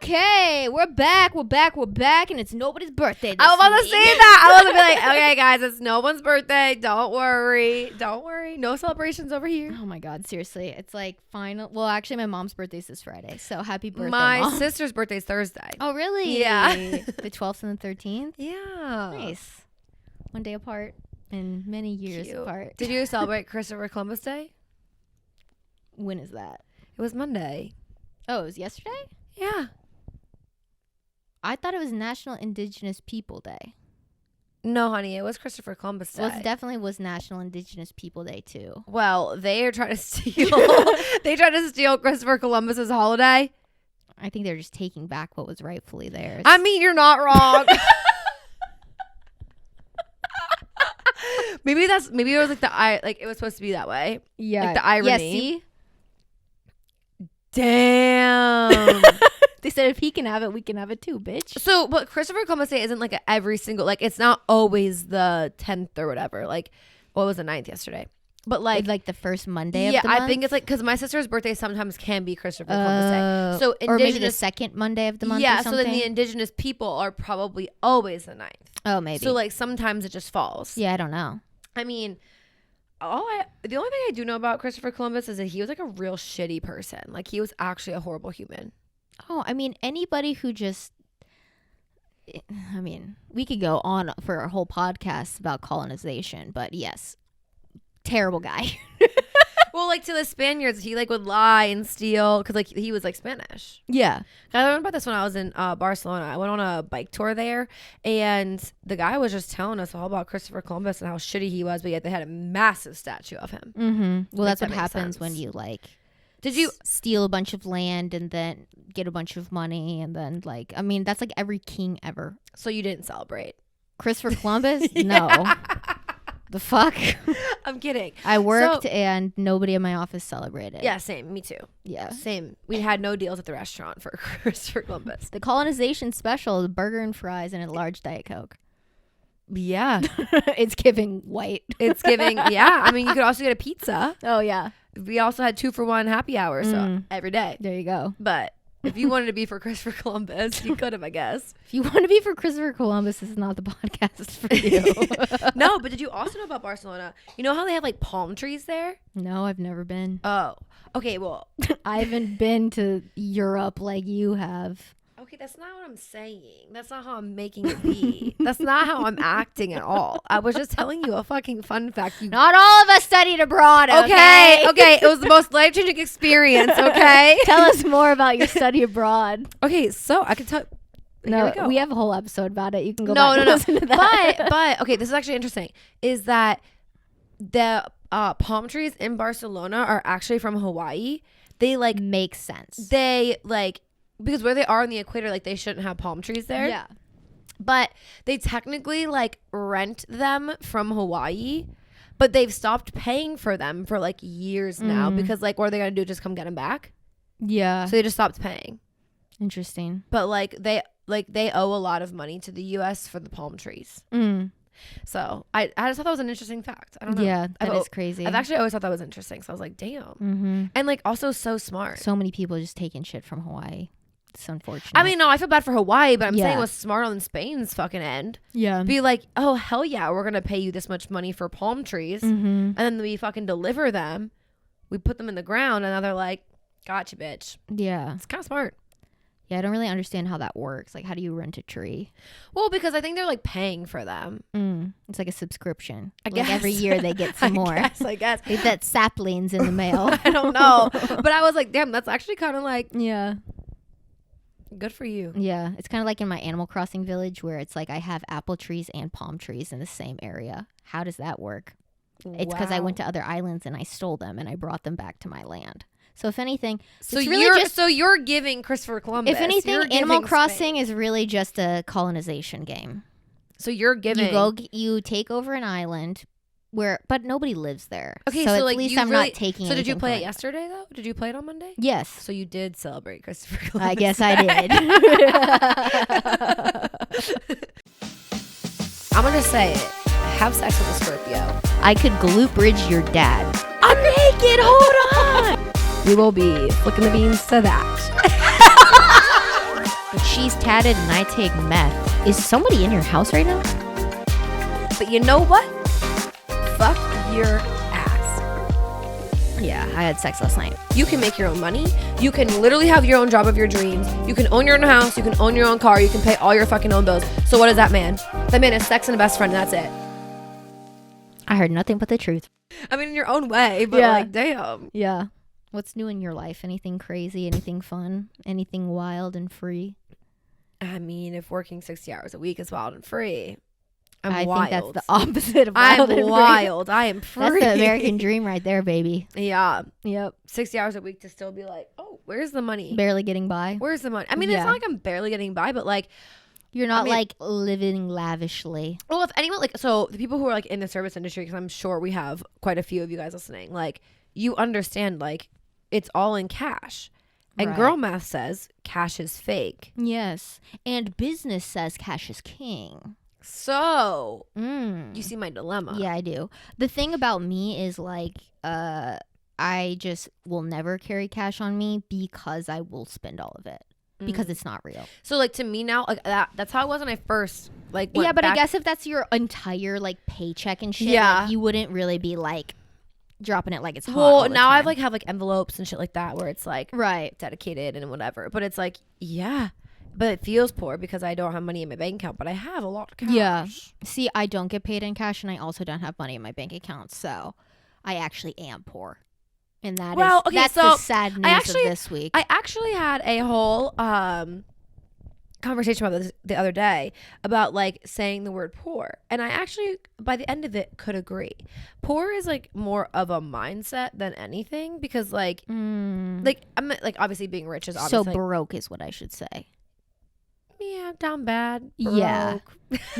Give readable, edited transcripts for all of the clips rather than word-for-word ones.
Okay, we're back, and it's nobody's birthday. I was about to say that. I was going to be like, okay, guys, it's no one's birthday. Don't worry. No celebrations over here. Oh my God, seriously. It's like final. Well, actually, my mom's birthday's this Friday, so happy birthday, My Mom. sister's birthday's Thursday. Oh, really? Yeah. The 12th and the 13th? Yeah. Nice. One day apart and many years Cute. apart. Did you celebrate Christopher Columbus Day? When is that? It was Monday. Oh, it was yesterday? Yeah. I thought it was National Indigenous People Day. No, honey, it was Christopher Columbus Day. Well, it definitely was National Indigenous People Day, too. Well, they are trying to steal. They tried to steal Christopher Columbus's holiday. I think they're just taking back what was rightfully theirs. I mean, you're not wrong. Maybe it was like it was supposed to be that way. Yeah. Like the irony. Yeah, see? Damn. They said if he can have it, we can have it too, bitch. So, but Christopher Columbus Day isn't like every single, like it's not always the 10th or whatever. Like, what was the 9th yesterday? But like the first Monday of the month? Yeah, I think it's like, because my sister's birthday sometimes can be Christopher Columbus Day. So or maybe the second Monday of the month. Yeah, or so something? then the indigenous people are probably always the 9th. Oh, maybe. So like sometimes it just falls. Yeah, I don't know. I mean, the only thing I do know about Christopher Columbus is that he was like a real shitty person. Like he was actually a horrible human. Oh, I mean, anybody who just, I mean, we could go on for a whole podcast about colonization, but yes, terrible guy. Well, like to the Spaniards, he like would lie and steal because like he was like Spanish. Yeah. I learned about this when I was in Barcelona. I went on a bike tour there, and the guy was just telling us all about Christopher Columbus and how shitty he was, but yet they had a massive statue of him. Mm-hmm. Well, that's what that makes happens sense. when you like Did you steal a bunch of land and then get a bunch of money and then like, I mean, that's like every king ever. So you didn't celebrate? Christopher Columbus? No. The fuck? I'm kidding. I worked and nobody in my office celebrated. Yeah, same. Me too. Yeah. Same. We had no deals at the restaurant for Christopher Columbus. The colonization special is burger and fries and a large Diet Coke. Yeah. It's giving white. It's giving, yeah. I mean, you could also get a pizza. Oh, yeah. We also had 2-for-1 happy hour, so every day. There you go. But if you wanted to be for Christopher Columbus, you could have, I guess. If you want to be for Christopher Columbus, this is not the podcast for you. No, but did you also know about Barcelona? You know how they have like palm trees there? No, I've never been. Oh, okay. Well, I haven't been to Europe like you have. okay, that's not what I'm saying. That's not how I'm making it be. That's not how I'm acting at all. I was just telling you a fucking fun fact. Not all of us studied abroad, Okay, it was the most life-changing experience, okay? Tell us more about your study abroad. Okay, so I can tell. No, Here we have a whole episode about it. You can go No, back and listen to that. But okay, this is actually interesting. Is that the palm trees in Barcelona are actually from Hawaii? They like makes sense. They like, because where they are on the equator, like they shouldn't have palm trees there. Yeah. But they technically like rent them from Hawaii, but they've stopped paying for them for like years now because like what are they gonna do? Just come get them back? Yeah. So they just stopped paying. Interesting. But like they owe a lot of money to the U.S. for the palm trees. So I just thought that was an interesting fact. I don't know. Yeah, that is crazy. I've actually always thought that was interesting. So I was like, damn. And like also so smart. So many people just taking shit from Hawaii. It's unfortunate. I mean, no, I feel bad for Hawaii, but I'm Yeah. saying it was smart on Spain's fucking end. Yeah. Be like, oh, hell yeah, we're going to pay you this much money for palm trees. And then we fucking deliver them. We put them in the ground, and now they're like, gotcha, bitch. Yeah. It's kind of smart. Yeah, I don't really understand how that works. Like, how do you rent a tree? Well, because I think they're like paying for them. It's like a subscription. I Like guess. every year they get some more. I guess. They get saplings in the mail. I don't know. But I was like, damn, that's actually kind of like, Yeah. good for you. Yeah. It's kind of like in my Animal Crossing village where it's like I have apple trees and palm trees in the same area. How does that work? It's because I went to other islands and I stole them and I brought them back to my land. So if anything, So it's really you're giving Christopher Columbus. if anything, you're Animal giving Crossing Spain. is really just a colonization game. So you're giving. You take over an island but nobody lives there. Okay, so so at like least you I'm really, not taking. So did you anything play from it yesterday though? Did you play it on Monday? Yes. So you did celebrate Christopher Columbus. I guess I did. I'm gonna say it. Have sex with a Scorpio. I could glute bridge your dad. I'm naked. Hold on. We will be flicking the beans to that. she's tatted and I take meth. Is somebody in your house right now? But you know what? Fuck your ass. Yeah, I had sex last night. You can make your own money. You can literally have your own job of your dreams. You can own your own house. You can own your own car. You can pay all your fucking own bills. So what is that man? That man is sex and a best friend, and that's it. I heard nothing but the truth. I mean, in your own way, but Yeah. like, damn. Yeah. What's new in your life? Anything crazy? Anything fun? Anything wild and free? I mean, if working 60 hours a week is wild and free, I wild. think that's the opposite of wild and I'm free. wild. I am free. That's the American dream right there, baby. Yeah. Yep. 60 hours a week to still be like, oh, where's the money? Barely getting by. Where's the money? I mean, Yeah. it's not like I'm barely getting by, but like, You're not I mean- like living lavishly. well, if anyone, like, so the people who are like in the service industry, because I'm sure we have quite a few of you guys listening, like, you understand, like, it's all in cash. And Right. girl math says cash is fake. Yes. And business says cash is king. So, Mm. you see my dilemma. Yeah, I do. The thing about me is like, I just will never carry cash on me because I will spend all of it because it's not real. So, like, to me now, like, that's how it was when I first, like, went Yeah, but I back- guess if that's your entire like paycheck and shit, Yeah. like, you wouldn't really be like dropping it like it's hot. Well, all the now I've time. like have like envelopes and shit like that where it's like right. dedicated and whatever. But it's like, yeah, but it feels poor because I don't have money in my bank account, but I have a lot of cash. Yeah. See, I don't get paid in cash, and I also don't have money in my bank account, so I actually am poor. And that Well, is okay, that's so the sad news actually- of this week. I actually had a whole conversation about this the other day about like saying the word poor, and I actually by the end of it could agree. Poor is like more of a mindset than anything because like like I'm like obviously being rich is so obviously broke is what I should say. yeah, down bad. Yeah. broke.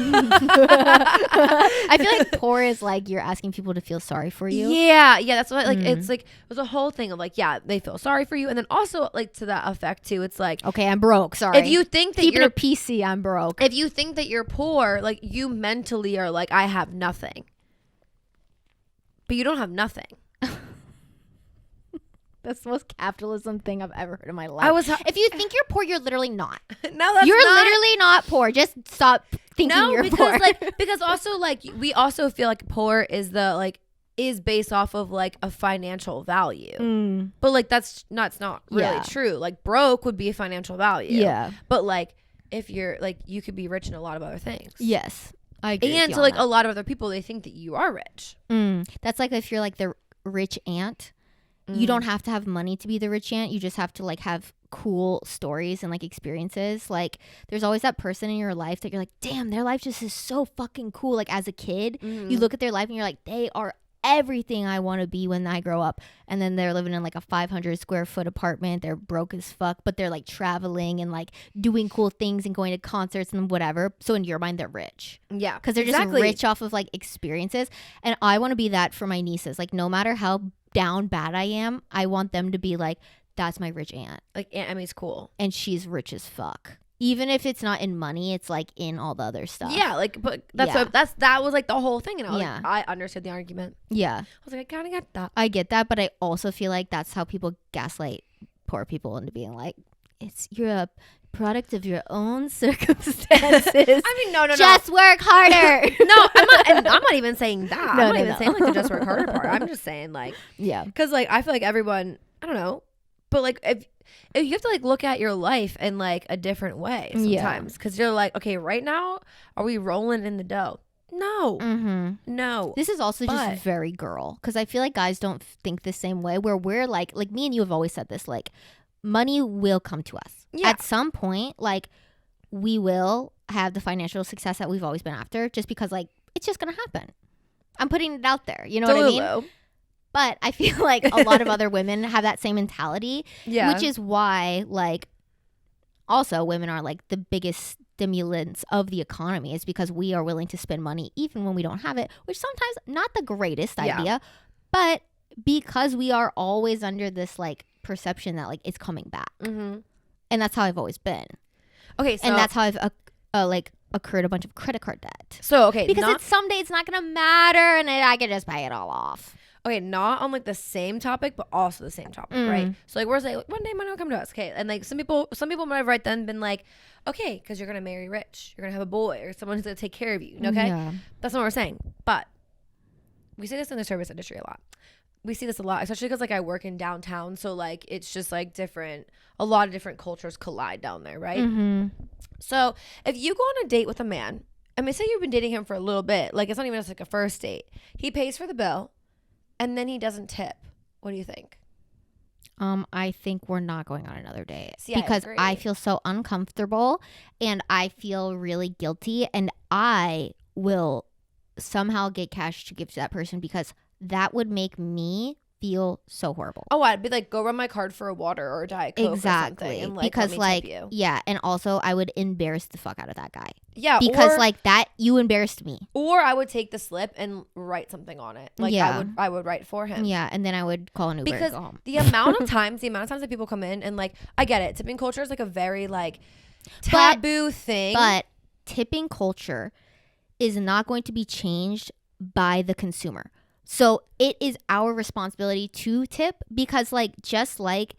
I feel like poor is like you're asking people to feel sorry for you. Yeah, that's what like it's like there's a whole thing of like yeah they feel sorry for you, and then also like to that effect too. It's like Okay, I'm broke. Sorry. if you think that keep it you're a PC, I'm broke. if you think that you're poor, like you mentally are like I have nothing, but you don't have nothing. That's the most capitalism thing I've ever heard in my life. I was if you think you're poor, you're literally not. no, that's You're not, literally not poor. Just stop thinking no you're because poor. like because also like we also feel like poor is the like is based off of like a financial value, but like that's not really Yeah. true. Like broke would be a financial value, Yeah. but like if you're like you could be rich in a lot of other things. Yes. I agree. with And you so on like that. a lot of other people they think that you are rich. That's like if you're like the rich aunt. You don't have to have money to be the rich aunt. You just have to like have cool stories and like experiences. Like there's always that person in your life that you're like, damn, their life just is so fucking cool. Like as a kid, you look at their life and you're like, they are everything I want to be when I grow up. And then they're living in like a 500 square foot apartment. They're broke as fuck, but they're like traveling and like doing cool things and going to concerts and whatever. So in your mind, they're rich. Yeah, Because they're just rich off of like experiences. And I want to be that for my nieces. Like no matter how down bad I am, I want them to be like, that's my rich aunt. Like Aunt Emmy's cool. And she's rich as fuck. Even if it's not in money, it's like in all the other stuff. Yeah, like but that's Yeah. what that was like the whole thing, and I was Yeah. like, I understood the argument. Yeah. I was like, I kind of get that. I get that, but I also feel like that's how people gaslight poor people into being like, you're a product of your own circumstances. I mean, no. Just work harder. No, I'm not even saying that. No, I'm not no, even no. saying like the just work harder part. I'm just saying like, Yeah. because like I feel like everyone, I don't know, but like if you have to like look at your life in like a different way Yeah. sometimes, because you're like, okay, right now, are we rolling in the dough? No, no. This is also But- just very girl because I feel like guys don't think the same way where we're like me and you have always said this, like money will come to us Yeah. at some point. Like we will have the financial success that we've always been after just because like it's just going to happen. I'm putting it out there. You know what I mean? Delulu. But I feel like a lot of other women have that same mentality, Yeah. which is why like also women are like the biggest stimulants of the economy is because we are willing to spend money even when we don't have it, which sometimes not the greatest Yeah. idea, but because we are always under this like perception that like it's coming back. Mm-hmm. And that's how I've always been. Okay, so And that's how I've like accrued a bunch of credit card debt. so okay Because not, it's someday it's not going to matter and I can just pay it all off. okay, not on like the same topic, but also the same topic, right? So like, we're like, one day money will come to us, okay? And like some people might have right then been like, okay, because you're gonna marry rich, you're gonna have a boy, or someone who's gonna take care of you, okay? Yeah. That's not what we're saying. But we see this in the service industry a lot. We see this a lot, especially because like I work in downtown, so like it's just like different. A lot of different cultures collide down there, right? So if you go on a date with a man, I mean, say you've been dating him for a little bit, like it's not even just like a first date. He pays for the bill, and then he doesn't tip. What do you think? I think we're not going on another date. See, because I I agree. feel so uncomfortable and I feel really guilty, and I will somehow get cash to give to that person because that would make me feel so horrible. Oh, I'd be like, go run my card for a water or a Diet Coke or something. Exactly. And, like, Because let me like tip you. yeah, and also I would embarrass the fuck out of that guy. Yeah, Because or, like that you embarrassed me. or I would take the slip and write something on it. Like Yeah. I would write for him. Yeah, and then I would call an Uber Because and go home. the amount of times that people come in and like, I get it. Tipping culture is like a very like taboo thing. But tipping culture is not going to be changed by the consumer. So it is our responsibility to tip, because like just like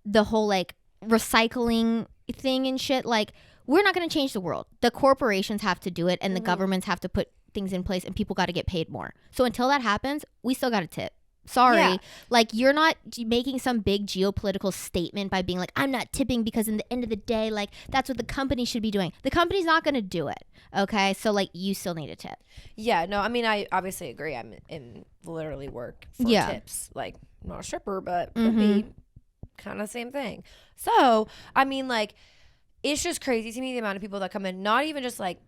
the whole like recycling thing and shit, like we're not going to change the world. The corporations have to do it, and the governments have to put things in place, and people got to get paid more. So until that happens, we still got to tip. Sorry. Yeah. Like you're not making some big geopolitical statement by being like, I'm not tipping because in the end of the day, like that's what the company should be doing. The company's not going to do it. Okay. So like you still need a tip. Yeah, no, I mean, I obviously agree. I'm in literally work for tips. Like, I'm not a stripper, but could be kind of the same thing. So, I mean, like, it's just crazy to me the amount of people that come in, not even just like,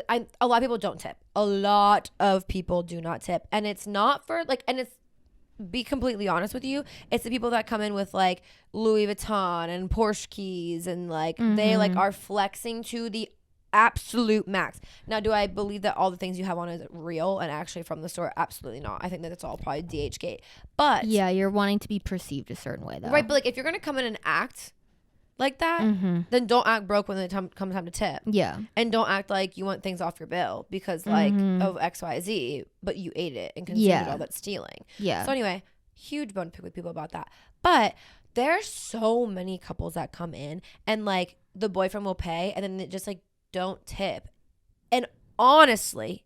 a lot of people don't tip. A lot of people do not tip. And it's not for like, and it's, be completely honest with you, it's the people that come in with like Louis Vuitton and Porsche keys and like they like are flexing to the absolute max. Now, do I believe that all the things you have on is real and actually from the store? Absolutely not. I think that it's all probably DHgate. But yeah, you're wanting to be perceived a certain way though. right, but like if you're gonna come in and act like that, then don't act broke when it comes time to tip. Yeah. And don't act like you want things off your bill because like of XYZ, but you ate it and consumed it all. That's stealing. Yeah. So anyway, huge bone to pick with people about that. But there's so many couples that come in and like the boyfriend will pay and then they just like don't tip. And honestly,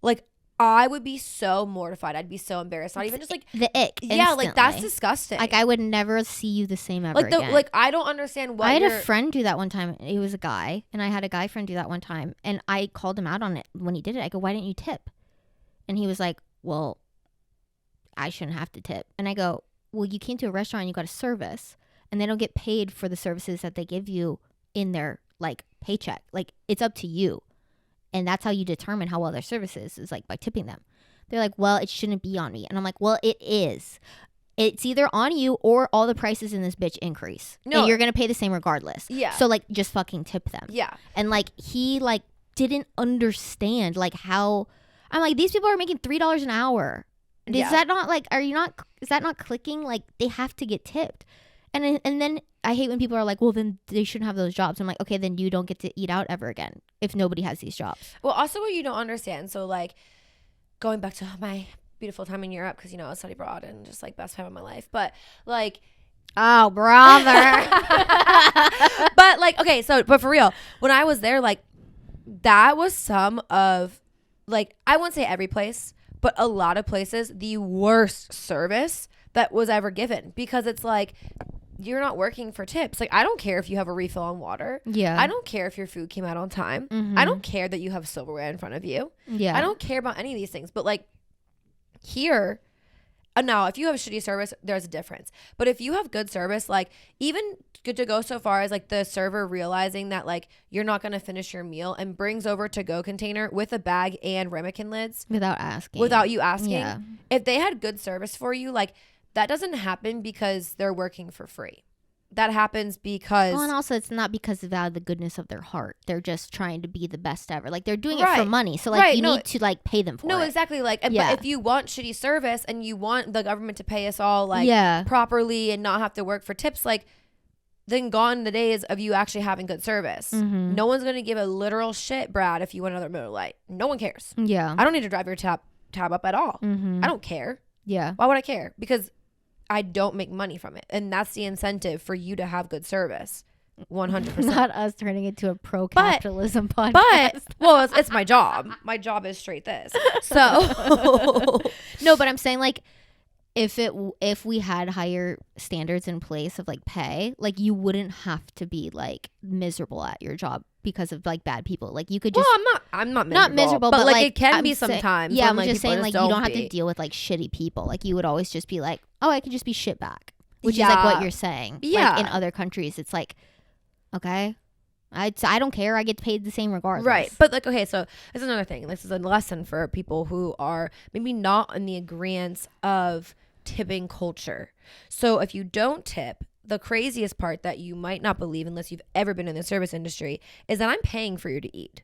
like I would be so mortified. I'd be so embarrassed. Not even just like the ick. Yeah, like that's instantly. disgusting. Like I would never see you the same ever like again. like I don't understand what I had a friend do that one time. He was a guy, and I had a guy friend do that one time, and I called him out on it when he did it. I go, "Why didn't you tip?" And he was like, "Well, I shouldn't have to tip." And I go, "Well, you came to a restaurant, and you got a service, and they don't get paid for the services that they give you in their like paycheck. Like it's up to you." And that's how you determine how well their service is like by tipping them. They're like, well, it shouldn't be on me. And I'm like, well, it is. It's either on you or all the prices in this bitch increase. No. And you're going to pay the same regardless. Yeah. So like just fucking tip them. Yeah. And like he like didn't understand like how, I'm like, these people are making $3 an hour. Is that not like, is that not clicking? Like they have to get tipped. And then I hate when people are like, well, then they shouldn't have those jobs. I'm like, okay, then you don't get to eat out ever again if nobody has these jobs. Well, also what you don't understand. So like going back to my beautiful time in Europe, because, you know, I studied abroad and just like best time of my life. But like, oh, brother. but like, okay, so, but for real, when I was there, like that was some of like, I wouldn't say every place, but a lot of places, the worst service that was ever given, because it's like, you're not working for tips. Like, I don't care if you have a refill on water. Yeah. I don't care if your food came out on time. I don't care that you have silverware in front of you. Yeah. I don't care about any of these things. But like here, now if you have a shitty service, there's a difference. But if you have good service, like even good to go so far as like the server realizing that like you're not going to finish your meal and brings over to-go container with a bag and ramekin lids without asking. Without you asking. Yeah. If they had good service for you, like that doesn't happen because they're working for free. That happens because... Well, and also it's not because of out of the goodness of their heart. They're just trying to be the best ever. Like they're doing it for money. So like you need to like pay them for it. No, exactly. Like, but if you want shitty service and you want the government to pay us all like properly and not have to work for tips, like then gone the days of you actually having good service. No one's going to give a literal shit, Brad, if you want another Miller Lite. No one cares. Yeah. I don't need to drive your tab up at all. I don't care. Yeah. Why would I care? Because I don't make money from it. And that's the incentive for you to have good service. 100%. Not us turning it to a pro-capitalism podcast. But, well, it's my job. My job is straight this. So. No, but I'm saying like, if we had higher standards in place of like pay, like you wouldn't have to be like miserable at your job because of like bad people. Like you could just I'm not miserable, but like it can be sometimes. Yeah, when, I'm just saying like you don't have be. to deal with like shitty people. Like you would always just be like, oh, I could just be shit back, which is like what you're saying. Yeah, like in other countries, it's like, okay, I don't care. I get paid the same regardless. Right, but like okay, so this is another thing. This is a lesson for people who are maybe not in the agreement of tipping culture. So if you don't tip, the craziest part that you might not believe unless you've ever been in the service industry is that I'm paying for you to eat.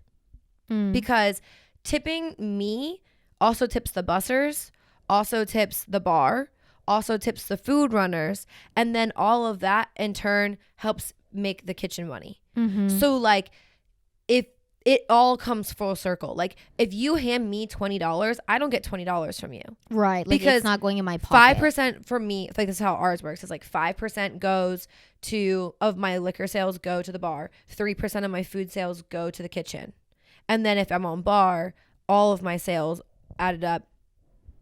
Because tipping me also tips the bussers, also tips the bar, also tips the food runners, and then all of that in turn helps make the kitchen money. So like if it all comes full circle. Like if you hand me $20, I don't get $20 from you. Right. Like because it's not going in my pocket. 5% for me, like this is how ours works. It's like 5% goes of my liquor sales go to the bar. 3% of my food sales go to the kitchen. And then if I'm on bar, all of my sales added up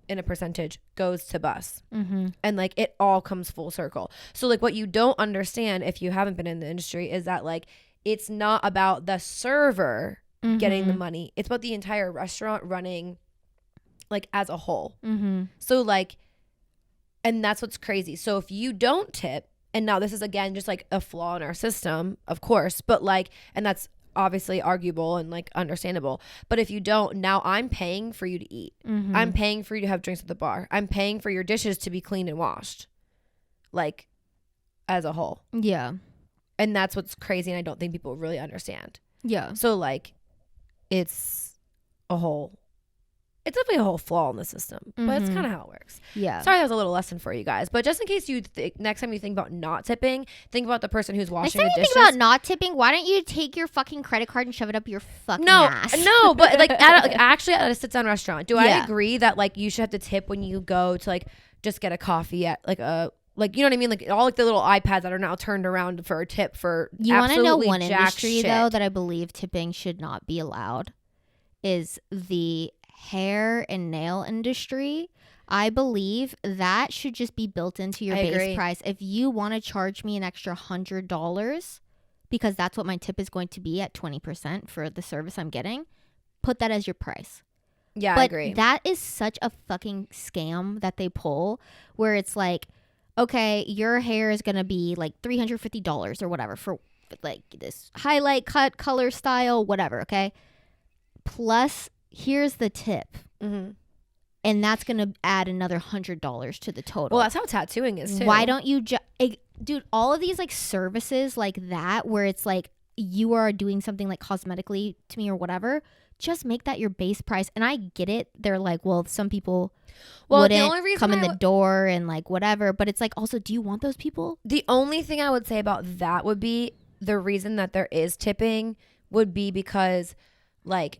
in a percentage goes to bus. And like it all comes full circle. So like what you don't understand if you haven't been in the industry is that like it's not about the server getting the money. It's about the entire restaurant running like as a whole. So like, and that's what's crazy. So if you don't tip, and now this is again just like a flaw in our system, of course, but like, and that's obviously arguable and like understandable. But if you don't, now I'm paying for you to eat. I'm paying for you to have drinks at the bar. I'm paying for your dishes to be cleaned and washed, like as a whole. Yeah. And that's what's crazy, and I don't think people really understand. Yeah. So like, it's definitely a whole flaw in the system, but it's kind of how it works. Yeah. Sorry, that was a little lesson for you guys, but just in case you next time you think about not tipping, think about the person who's washing the dishes. Think about not tipping. Why don't you take your fucking credit card and shove it up your fucking ass? No, but like actually at a sit-down restaurant, do I agree that like you should have to tip when you go to like just get a coffee at like a. Like, you know what I mean? Like, all like the little iPads that are now turned around for a tip for you want to know one industry, shit. though, that I believe tipping should not be allowed is the hair and nail industry. I believe that should just be built into your base price. If you want to charge me an extra $100, because that's what my tip is going to be at 20% for the service I'm getting, put that as your price. Yeah, but I agree. That is such a fucking scam that they pull where it's like, okay, your hair is going to be like $350 or whatever for like this highlight, cut, color, style, whatever, okay? Plus, here's the tip. And that's going to add another $100 to the total. Well, that's how tattooing is too. Why don't you dude, all of these like services like that where it's like you are doing something like cosmetically to me or whatever, just make that your base price. And I get it. They're like, well, some people wouldn't come in the door and like whatever. But it's like, also, do you want those people? The only thing I would say about that would be the reason that there is tipping would be because like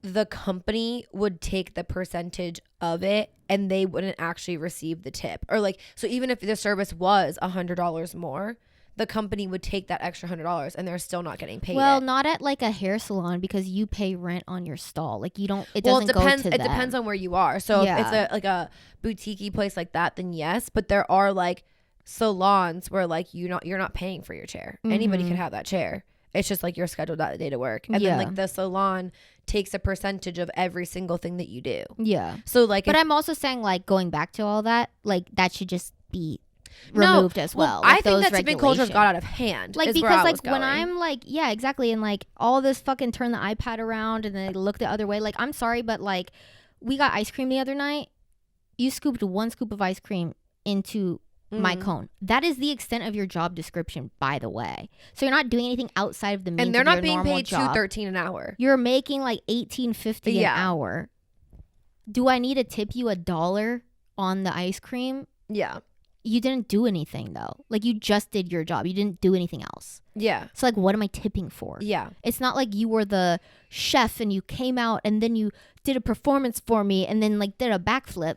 the company would take the percentage of it and they wouldn't actually receive the tip. Or like, so even if the service was $100 more, the company would take that extra $100 and they're still not getting paid. Well, not at like a hair salon because you pay rent on your stall. Like you don't. It doesn't go to them. It depends on where you are. So if it's like a boutique-y place like that, then yes. But there are like salons where like you're not paying for your chair. Anybody could have that chair. It's just like you're scheduled that day to work, and then like the salon takes a percentage of every single thing that you do. Yeah. So like, but I'm also saying like going back to all that, like that should just be removed as well. I think that tipping culture got out of hand. Like because like when I'm like, yeah, exactly, and like all this fucking turn the iPad around and then they look the other way. Like I'm sorry, but like we got ice cream the other night. You scooped 1 scoop of ice cream into my cone. That is the extent of your job description, by the way. So you're not doing anything outside of the means. And they're of not your being paid job. $2.13 an hour. You're making like $18.50 an hour. Do I need to tip you $1 on the ice cream? Yeah. you didn't do anything though. Like you just did your job. You didn't do anything else. Yeah. So like, what am I tipping for? Yeah. It's not like you were the chef and you came out and then you did a performance for me and then like did a backflip.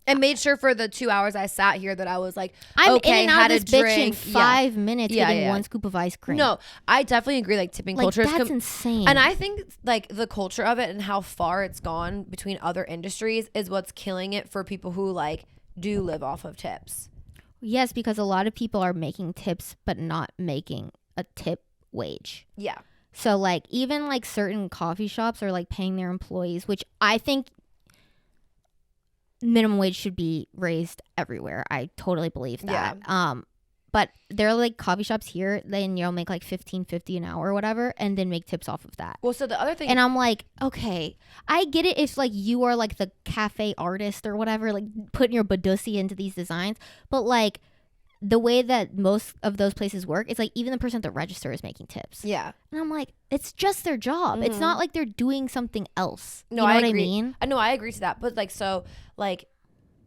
And made sure for the 2 hours I sat here that I was like, I'm okay, in and out had of a this bitch drink. in 5 minutes Yeah, getting yeah. one scoop of ice cream. No, I definitely agree. Like tipping like culture that's is insane. and I think like the culture of it and how far it's gone between other industries is what's killing it for people who like do live off of tips. Yes, because a lot of people are making tips but not making a tip wage. Yeah. So like even like certain coffee shops are like paying their employees, which I think minimum wage should be raised everywhere. I totally believe that. Yeah. But there are like coffee shops here, then you'll make like $15.50 an hour or whatever, and then make tips off of that. Well, so the other thing, And I'm like, okay, I get it if like you are like the cafe artist or whatever, like putting your badussi into these designs, but like the way that most of those places work, it's like even the person at the register is making tips. yeah. And I'm like, it's just their job. It's not like they're doing something else. No, you know I what agree. I mean? I know, I agree to that. But like, so like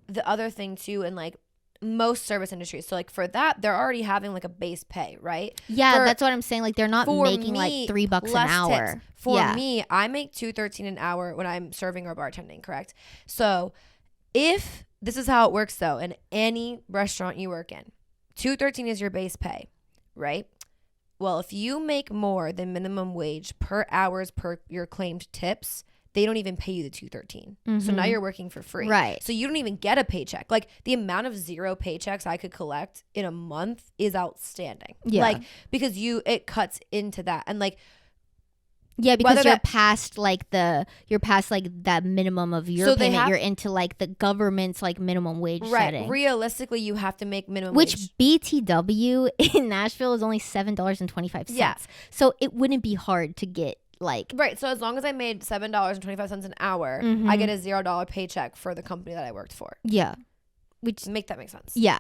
the other thing too, and like most service industries, so like for that, they're already having like a base pay, right? Yeah, that's what I'm saying. Like they're not making me, like $3 an less hour. tips. For yeah. me, I make $2.13 an hour when I'm serving or bartending, correct? So if this is how it works though, in any restaurant you work in, $2.13 is your base pay, right? Well, if you make more than minimum wage per hours per your claimed tips, they don't even pay you the $2.13. So now you're working for free. Right. So you don't even get a paycheck. Like the amount of 0 paychecks I could collect in a month is outstanding. Yeah. Like because it cuts into that. And like Yeah, because whether you're that- past like that minimum of your So they payment. have- You're into like the government's like minimum wage right, setting. realistically you have to make minimum Which wage. BTW in Nashville is only $7.25. Yeah. So it wouldn't be hard to get like Right. So as long as I made $7.25 an hour, Mhm. I get a $0 paycheck for the company that I worked for. yeah. Which Make that make sense. yeah.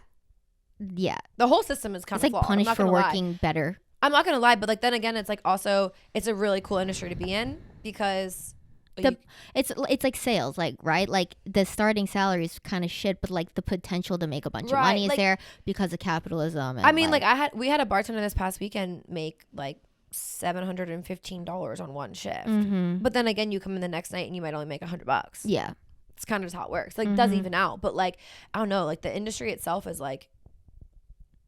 Yeah. The whole system is kind It's of like flawed. I'm punished not for gonna lie. working better. I'm not gonna lie, but like then again, it's like also it's a really cool industry to be in because It's like sales, like right, like the starting salary is kind of shit, but like the potential to make a bunch of Right, money is like- there because of capitalism. And I mean, like we had a bartender this past weekend make like $715 on one shift, Mhm. but then again, you come in the next night and you might only make $100. Yeah, It's kind of just how it works. Like it does Mhm. even out, but like I don't know, like the industry itself is like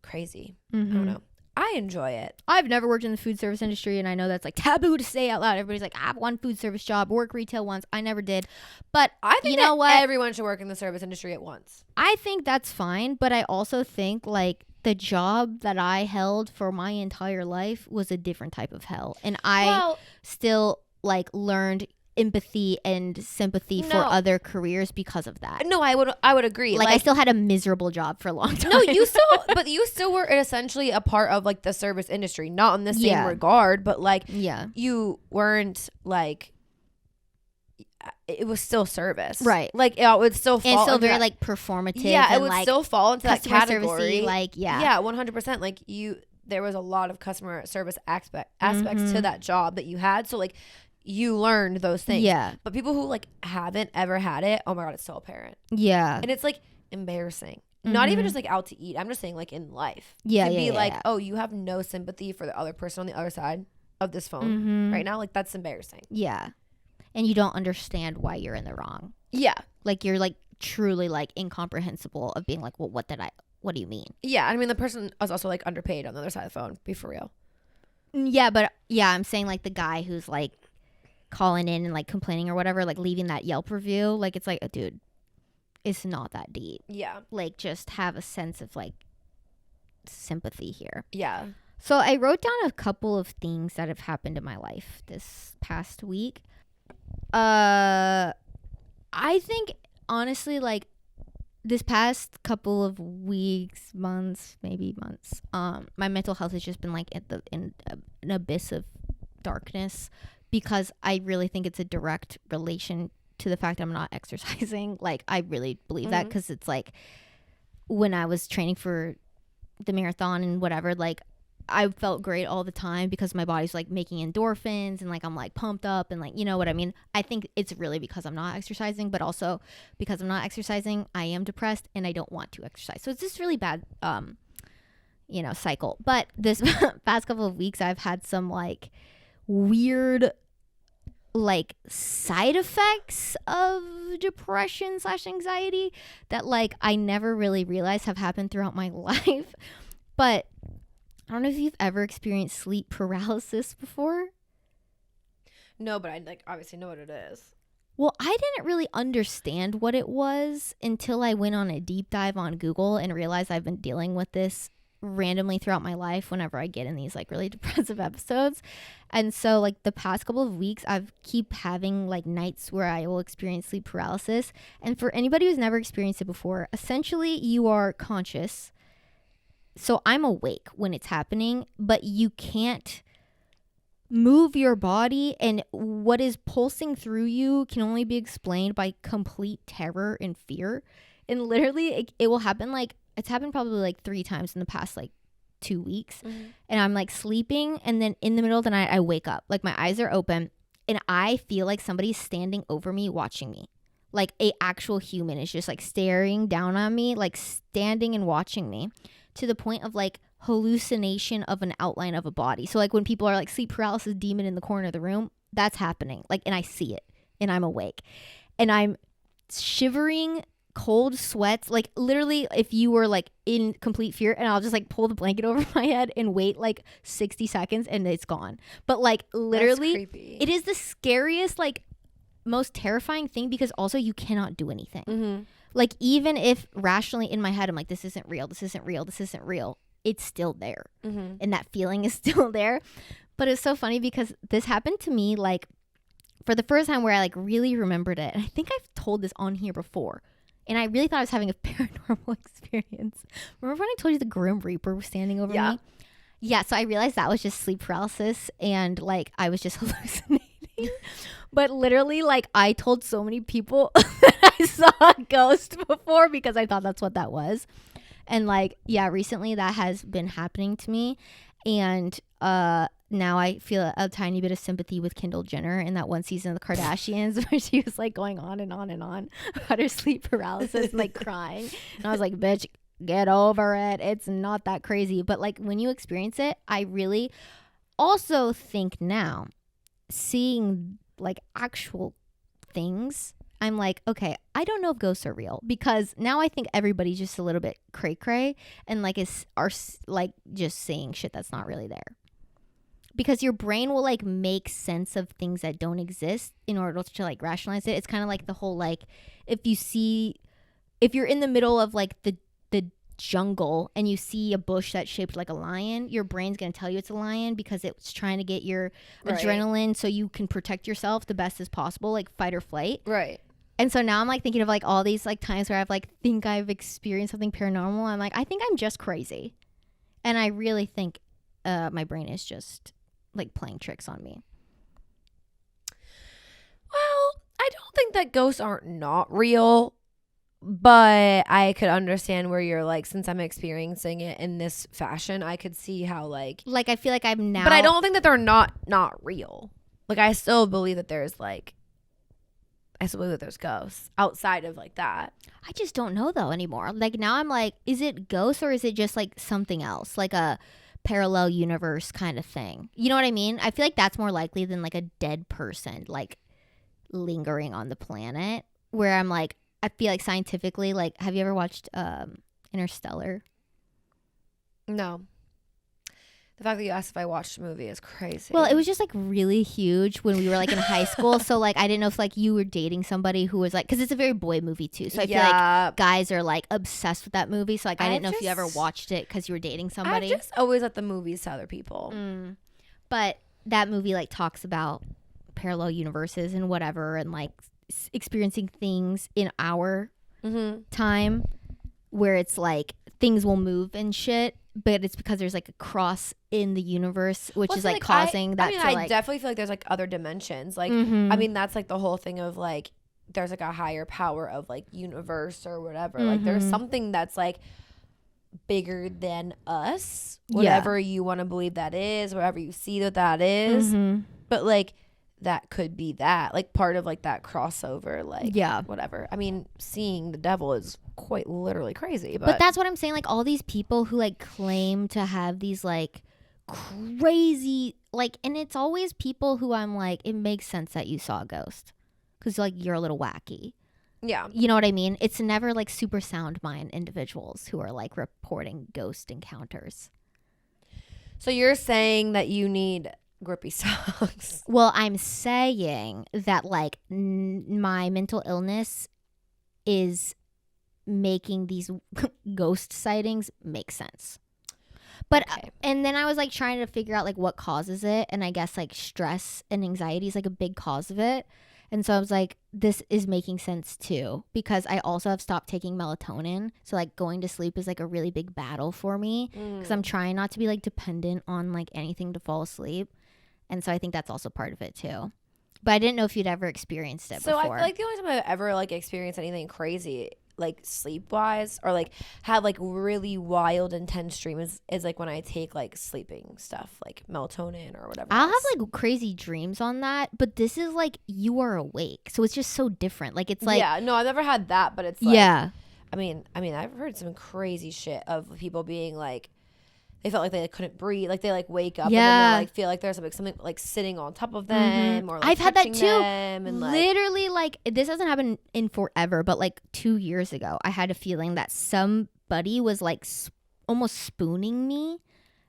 crazy. I Mhm. don't know. I enjoy it. I've never worked in the food service industry, and I know that's like taboo to say out loud. Everybody's like, I have one food service job, work retail once. I never did, but I think you know that what? everyone should work in the service industry at once. I think that's fine, but I also think like the job that I held for my entire life was a different type of hell, and I still like learned empathy and sympathy for No. other careers because of that. No, I would agree. Like I still had a miserable job for a long time. No, but you still were essentially a part of like the service industry, not in the same Yeah. regard, but like yeah, you weren't like it was still service, Right. Like it would still fall and still into very that- like performative. yeah, it and, would like, still fall into that customer category. servicey, like yeah, Yeah, 100%. Like there was a lot of customer service aspects Mm-hmm. to that job that you had, so like you learned those things. Yeah. But people who like haven't ever had it, oh my god, it's so apparent. yeah, And it's like embarrassing. Not even Mhm. just like out to eat. I'm just saying like in life. Yeah, To yeah, be yeah, like, yeah. oh, you have no sympathy for the other person on the other side of this phone Mhm. right now. Like that's embarrassing. yeah, and you don't understand why you're in the wrong. Yeah. Like you're like truly like incomprehensible of being like, well, what do you mean? Yeah. I mean, the person was also like underpaid on the other side of the phone. Be for real. Yeah, but yeah, I'm saying like the guy who's like calling in and like complaining or whatever, like leaving that Yelp review, like it's like, dude, it's not that deep. Yeah. Like just have a sense of like sympathy here. Yeah. So I wrote down a couple of things that have happened in my life this past week. I think honestly, like this past couple of weeks, months, maybe months, my mental health has just been like in an abyss of darkness because I really think it's a direct relation to the fact I'm not exercising. Like I really believe that because it's like when I was training for the marathon and whatever, like I felt great all the time because my body's like making endorphins and like I'm like pumped up and like, you know what I mean? I think it's really because I'm not exercising, but also because I'm not exercising, I am depressed and I don't want to exercise. So it's this really bad cycle. But this past couple of weeks I've had some like weird like side effects of depression / anxiety that like I never really realized have happened throughout my life. But I don't know if you've ever experienced sleep paralysis before. No, but I like obviously know what it is. Well, I didn't really understand what it was until I went on a deep dive on Google and realized I've been dealing with this randomly throughout my life whenever I get in these like really depressive episodes. And so like the past couple of weeks I've keep having like nights where I will experience sleep paralysis. And for anybody who's never experienced it before, essentially you are conscious. So I'm awake when it's happening, but you can't move your body, and what is pulsing through you can only be explained by complete terror and fear. And literally it will happen like it's happened probably like 3 times in the past like 2 weeks. And I'm like sleeping, and then in the middle of the night I wake up, like my eyes are open and I feel like somebody's standing over me watching me, like a actual human is just like staring down on me, like standing and watching me, to the point of like hallucination of an outline of a body. So like when people are like sleep paralysis demon in the corner of the room, that's happening, like, and I see it and I'm awake and I'm shivering, cold sweats, like literally if you were like in complete fear, and I'll just like pull the blanket over my head and wait like 60 seconds and it's gone. But like literally it is the scariest, like most terrifying thing, because also you cannot do anything. Like even if rationally in my head I'm like, this isn't real, it's still there. And that feeling is still there. But it's so funny because this happened to me like for the first time where I like really remembered it. And I think I've told this on here before. And I really thought I was having a paranormal experience. Remember when I told you the Grim Reaper was standing over me? Yeah, so I realized that was just sleep paralysis and like I was just hallucinating. But literally like I told so many people that I saw a ghost before because I thought that's what that was. And like, yeah, recently that has been happening to me. And now I feel a tiny bit of sympathy with Kendall Jenner in that one season of the Kardashians where she was like going on and on and on about her sleep paralysis and like crying. And I was like, bitch, get over it. It's not that crazy. But like when you experience it, I really also think now, seeing like actual things, I'm like, okay, I don't know if ghosts are real, because now I think everybody's just a little bit cray cray and like are like just saying shit that's not really there. Because your brain will like make sense of things that don't exist in order to like rationalize it. It's kind of like the whole like if you're in the middle of like the jungle and you see a bush that's shaped like a lion, your brain's going to tell you it's a lion because it's trying to get your adrenaline so you can protect yourself the best as possible, like fight or flight. Right. And so now I'm like thinking of like all these like times where I've like think I've experienced something paranormal. I'm like, I think I'm just crazy. And I really think my brain is just like playing tricks on me. Well, I don't think that ghosts aren't not real, but I could understand where you're like, since I'm experiencing it in this fashion, I could see how like I feel like I'm now, but I don't think that they're not real. Like I still believe that there's ghosts outside of like that. I just don't know though anymore. Like now I'm like, is it ghosts or is it just like something else, like a parallel universe kind of thing? You know what I mean? I feel like that's more likely than like a dead person like lingering on the planet, where I'm like, I feel like scientifically, like, have you ever watched Interstellar? No. The fact that you asked if I watched a movie is crazy. Well, it was just like really huge when we were like in high school. So like I didn't know if like you were dating somebody who was like, because it's a very boy movie too. So I feel like guys are like obsessed with that movie. So like I didn't know if you ever watched it because you were dating somebody. I just always let the movies to other people. But that movie like talks about parallel universes and whatever, and like experiencing things in our time where it's like things will move and shit, but it's because there's like a cross in the universe, which is like causing that. I mean, I definitely feel like there's like other dimensions. Like, I mean, that's like the whole thing of like, there's like a higher power of like universe or whatever. Like there's something that's like bigger than us, whatever you want to believe that is, whatever you see that is. But like that could be that, like part of like that crossover, like whatever. I mean, seeing the devil is quite literally crazy, but that's what I'm saying. Like all these people who like claim to have these like crazy, like, and it's always people who I'm like, it makes sense that you saw a ghost because like you're a little wacky. Yeah. You know what I mean? It's never like super sound mind individuals who are like reporting ghost encounters. So you're saying that you need grippy socks? Well, I'm saying that like my mental illness is making these ghost sightings make sense. But and then I was like trying to figure out like what causes it, and I guess like stress and anxiety is like a big cause of it. And so I was like, this is making sense too, because I also have stopped taking melatonin. So like going to sleep is like a really big battle for me because I'm trying not to be like dependent on like anything to fall asleep. And so I think that's also part of it too. But I didn't know if you'd ever experienced it before. So I feel like the only time I've ever like experienced anything crazy, like sleep wise, or like had like really wild intense dreams is like when I take like sleeping stuff like melatonin or whatever. I'll have like crazy dreams on that, but this is like you are awake, so it's just so different. Like it's like no, I've never had that, but it's like, I mean I've heard some crazy shit of people being like they felt like they couldn't breathe, like they like wake up and then they like feel like there's something like sitting on top of them, or like I've had that too. And literally like this hasn't happened in forever, but like 2 years ago I had a feeling that somebody was like almost spooning me,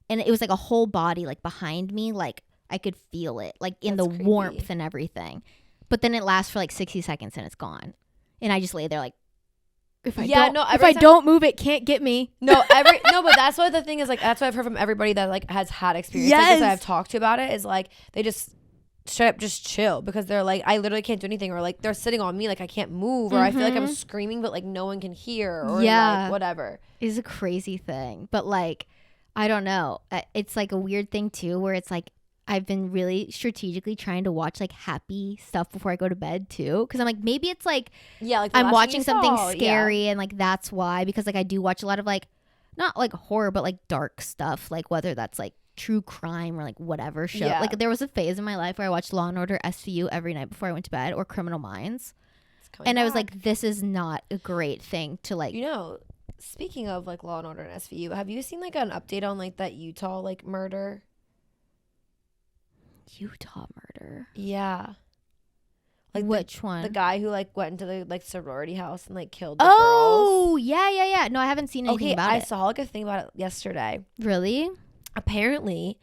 and it was like a whole body like behind me, like I could feel it like in the creepy warmth and everything, but then it lasts for like 60 seconds and it's gone, and I just lay there like, if I don't move, it can't get me. But that's what the thing is, like that's what I've heard from everybody that like has had experience like this that I've talked to about it, is like they just straight up just chill because they're like, I literally can't do anything, or like they're sitting on me like I can't move, or I feel like I'm screaming but like no one can hear, or like whatever. It's a crazy thing, but like I don't know, it's like a weird thing too where it's like I've been really strategically trying to watch like happy stuff before I go to bed too, because I'm like, maybe it's like like I'm watching something scary and like that's why, because like I do watch a lot of like not like horror but like dark stuff, like whether that's like true crime or like whatever show. Like there was a phase in my life where I watched Law and Order SVU every night before I went to bed, or Criminal Minds, and I was like, this is not a great thing to like, you know. Speaking of like Law and Order and SVU, have you seen like an update on like that Utah like murder? Utah murder? Yeah. Like which one? The guy who like went into the like sorority house and like killed the girls. Yeah. No, I haven't seen anything about it. I saw like a thing about it yesterday. Really? Apparently,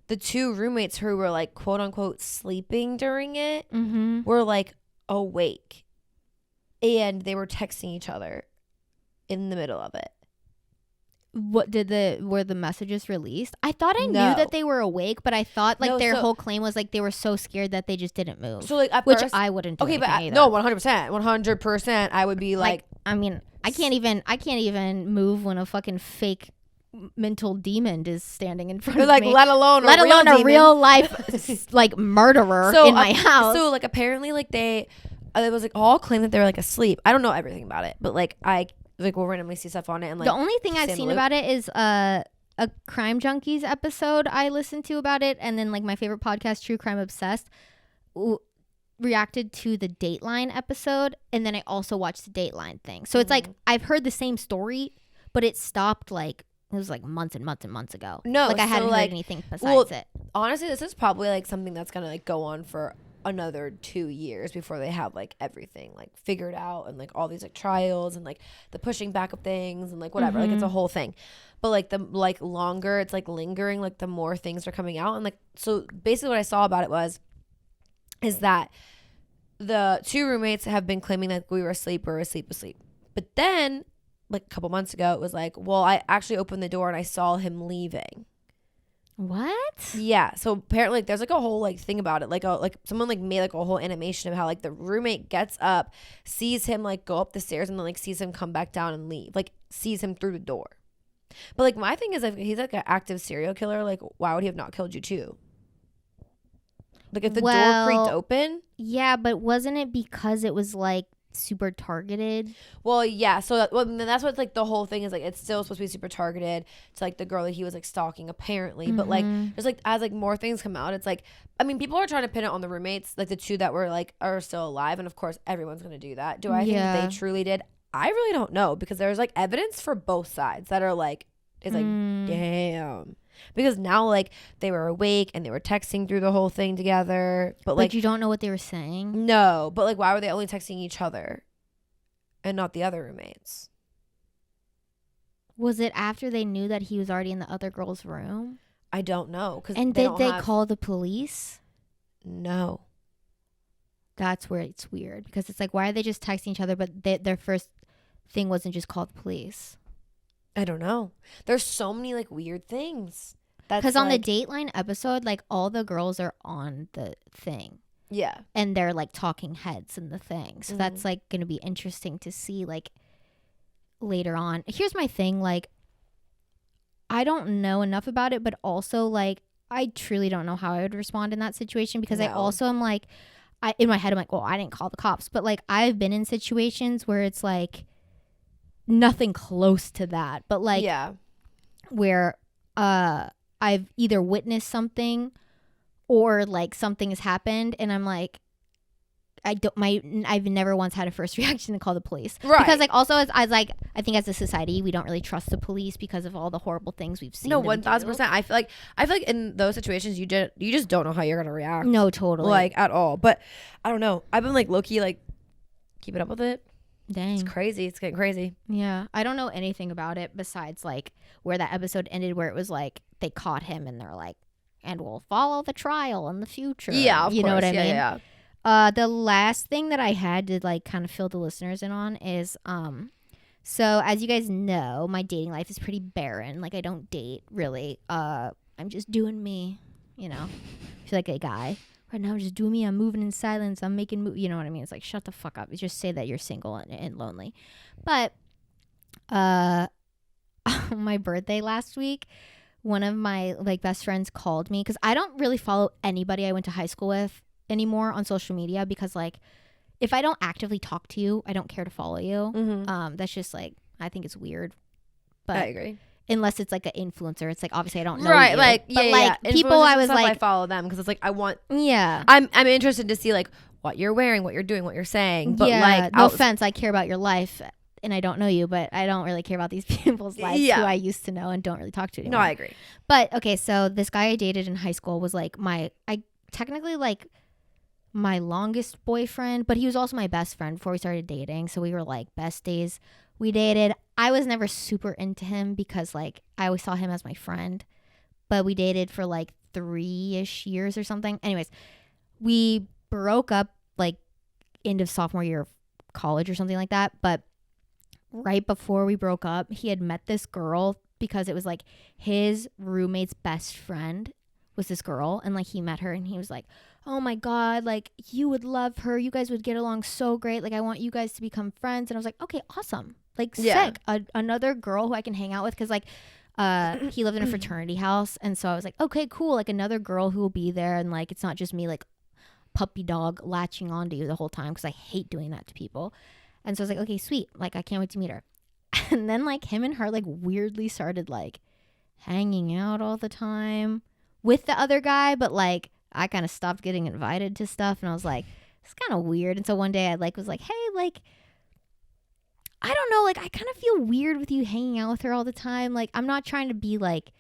the two roommates who were like quote unquote sleeping during it were like awake, and they were texting each other in the middle of it. What were the messages released? I thought I knew that they were awake, but I thought like their whole claim was like they were so scared that they just didn't move. So like which I wouldn't do. Okay, but no, 100%. I would be like I mean, I can't even move when a fucking fake mental demon is standing in front of me. Let alone a real life like murderer in my house. So like apparently like it was like all claim that they were like asleep. I don't know everything about it, but like we'll randomly see stuff on it, and like the only thing I've seen about it is a Crime Junkies episode I listened to about it, and then like my favorite podcast, True Crime Obsessed, reacted to the Dateline episode, and then I also watched the Dateline thing. So it's like I've heard the same story, but it stopped like it was like months and months and months ago. No, like I hadn't heard anything besides it. Honestly, this is probably like something that's gonna like go on for another 2 years before they have like everything like figured out, and like all these like trials and like the pushing back of things and like whatever, like it's a whole thing. But like the like longer it's like lingering, like the more things are coming out. And like so basically what I saw about it is that the two roommates have been claiming that we were asleep, but then like a couple months ago it was like, well, I actually opened the door and I saw him leaving. What? Yeah. So apparently like, there's like a whole like thing about it. Like someone like made like a whole animation of how like the roommate gets up, sees him like go up the stairs, and then like sees him come back down and leave. Like sees him through the door. But like my thing is, like, he's like an active serial killer. Like why would he have not killed you too? Like if the door creaked open. Yeah, but wasn't it because it was like super targeted. Well, yeah. So then that's what like the whole thing is, like it's still supposed to be super targeted to like the girl that he was like stalking apparently. But like there's like as like more things come out, it's like, I mean, people are trying to pin it on the roommates, like the two that were like are still alive, and of course everyone's gonna do that. Do I think that they truly did? I really don't know, because there's like evidence for both sides that are like, it's like damn, because now like they were awake and they were texting through the whole thing together, but like you don't know what they were saying. No, but like why were they only texting each other and not the other roommates? Was it after they knew that he was already in the other girl's room? I don't know. And did they call the police? No. That's where it's weird, because it's like, why are they just texting each other, but their first thing wasn't just call the police? I don't know. There's so many like weird things. Because on the Dateline episode, like all the girls are on the thing. Yeah. And they're like talking heads in the thing. So that's like going to be interesting to see like later on. Here's my thing. Like, I don't know enough about it, but also like, I truly don't know how I would respond in that situation, because I also am like, in my head, I'm like, well, I didn't call the cops. But like, I've been in situations where it's like nothing close to that. But like, where I've either witnessed something or like something has happened, and I'm like, I've never once had a first reaction to call the police, right? Because like also I think as a society we don't really trust the police because of all the horrible things we've seen. No, 1000%. I feel like in those situations you just don't know how you're gonna react. No, totally, like at all. But I don't know. I've been like low key like keeping up with it. Dang, it's crazy. It's getting crazy. Yeah, I don't know anything about it besides like where that episode ended, where it was like they caught him and they're like, and we'll follow the trial in the future. Yeah, of course. Know what I mean? Yeah. The last thing that I had to like kind of fill the listeners in on is so as you guys know, my dating life is pretty barren. Like I don't date really. I'm just doing me, you know. I feel like a guy. Right now I'm just doing me. I'm moving in silence. I'm making you know what I mean? It's like, shut the fuck up. Just say that you're single and lonely. But my birthday last week, one of my like best friends called me, because I don't really follow anybody I went to high school with anymore on social media, because like if I don't actively talk to you, I don't care to follow you. That's just like, I think it's weird. But I agree. Unless it's like an influencer, it's like obviously I don't know right, you. like but like people I was like, I follow them because it's like I want. Yeah, I'm interested to see like what you're wearing, what you're doing, what you're saying. But like, no offense, I care about your life and I don't know you, but I don't really care about these people's lives who I used to know and don't really talk to anymore. No, I agree. But okay, so this guy I dated in high school was like technically like my longest boyfriend, but he was also my best friend before we started dating. So we were like besties. We dated. I was never super into him because like I always saw him as my friend, but we dated for like 3-ish years or something. Anyways, we broke up like end of sophomore year of college or something like that. But right before we broke up, he had met this girl, because it was like his roommate's best friend was this girl, and like he met her and he was like, oh my god, like you would love her, you guys would get along so great, like I want you guys to become friends. And I was like, okay, awesome, like sick. Another girl who I can hang out with, because like he lived in a fraternity house, and so I was like, okay, cool, like another girl who will be there, and like it's not just me like puppy dog latching onto you the whole time, because I hate doing that to people. And so I was like, okay, sweet, like I can't wait to meet her. And then like him and her like weirdly started like hanging out all the time with the other guy, but like I kind of stopped getting invited to stuff, and I was like, it's kind of weird. And so one day I like was like, hey, like I don't know, like I kind of feel weird with you hanging out with her all the time. Like I'm not trying to be like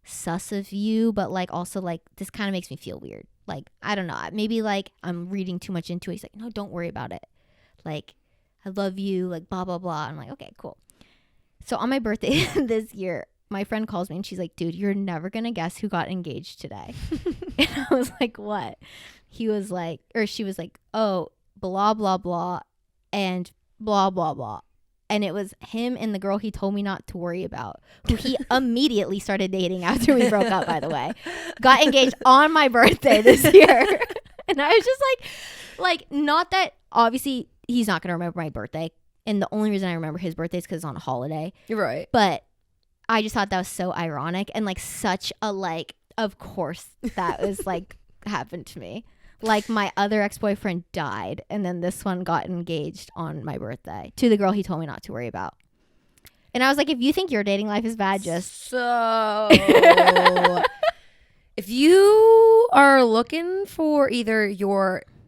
sus of you, but like also like this kind of makes me feel weird. Like I don't know, maybe like I'm reading too much into it. He's like, no, don't worry about it, like I love you, like blah blah blah. I'm like, okay, cool. So on my birthday this year, my friend calls me and she's like, dude, you're never gonna guess who got engaged today. And I was like, what? He was like, or she was like, oh, blah blah blah and blah blah blah. And it was him and the girl he told me not to worry about, who he immediately started dating after we broke up, by the way. Got engaged on my birthday this year. And I was just like, not that, obviously, he's not going to remember my birthday. And the only reason I remember his birthday is because it's on a holiday. You're right. But I just thought that was so ironic and like such a like, of course that was like happened to me. Like my other ex-boyfriend died, and then this one got engaged on my birthday to the girl he told me not to worry about. And I was like, if you think your dating life is bad, just so. If you are looking for either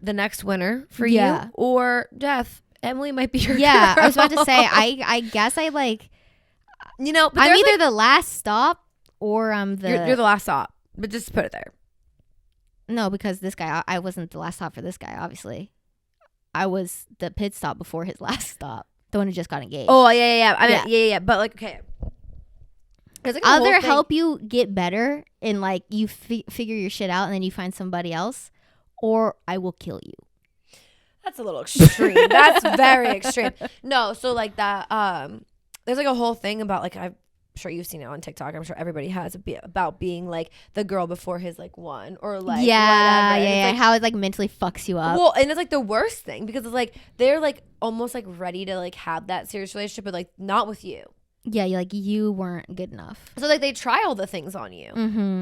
the next winner for you or death, Emily might be your girl. I was about to say, I guess I like, but I'm either the last stop or I'm you're the last stop, but just put it there. No, because this guy, I wasn't the last stop for this guy, obviously. I was the pit stop before his last stop. The one who just got engaged. Oh, yeah. I mean, yeah. But like, okay. Like I'll either help you get better and like you figure your shit out and then you find somebody else, or I will kill you. That's a little extreme. That's very extreme. No, so like that, there's like a whole thing about like, I'm sure you've seen it on TikTok. I'm sure everybody has about being like the girl before his like one or like whatever. Yeah. Like, how it like mentally fucks you up. Well, and it's like the worst thing because it's like they're like almost like ready to like have that serious relationship, but like not with you. Yeah, you weren't good enough. So like they try all the things on you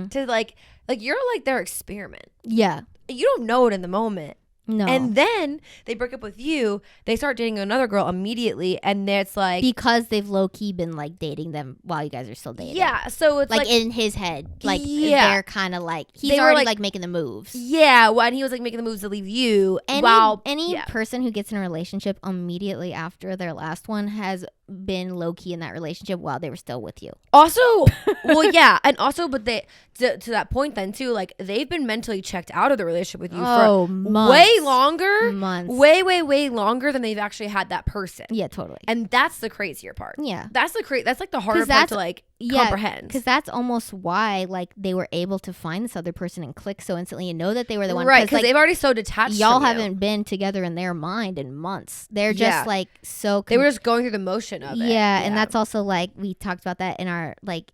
to like you're like their experiment. Yeah, you don't know it in the moment. No. And then they break up with you. They start dating another girl immediately, and it's like because they've low key been like dating them while you guys are still dating. Yeah, so it's like in his head, like they're kind of like he's already like making the moves. Yeah, when he was like making the moves to leave you. Any person who gets in a relationship immediately after their last one has been low key in that relationship while they were still with you. Also, well, yeah, and also, but they to that point then too, like they've been mentally checked out of the relationship with you for months. Way longer, months, way longer than they've actually had that person. Yeah, totally. And that's the crazier part. Yeah, that's like the harder part to like comprehend. Because that's almost why like they were able to find this other person and click so instantly and know that they were the one. Right, because like, they've already so detached. Y'all from haven't been together in their mind in months. They're just like so. They were just going through the motion of it. Yeah, and that's also like we talked about that in our like,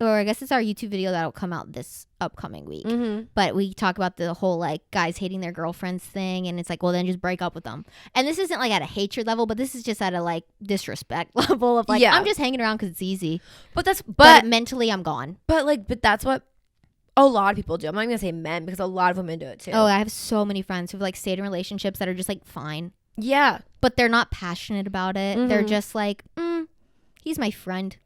or I guess it's our YouTube video that'll come out this upcoming week. But we talk about the whole like guys hating their girlfriends thing, and it's like, well, then just break up with them. And this isn't like at a hatred level, but this is just at a like disrespect level of like I'm just hanging around because it's easy. But mentally I'm gone. But that's what a lot of people do. I'm not gonna say men because a lot of women do it too. Oh, I have so many friends who've like stayed in relationships that are just like fine. Yeah, but they're not passionate about it. They're just like, he's my friend.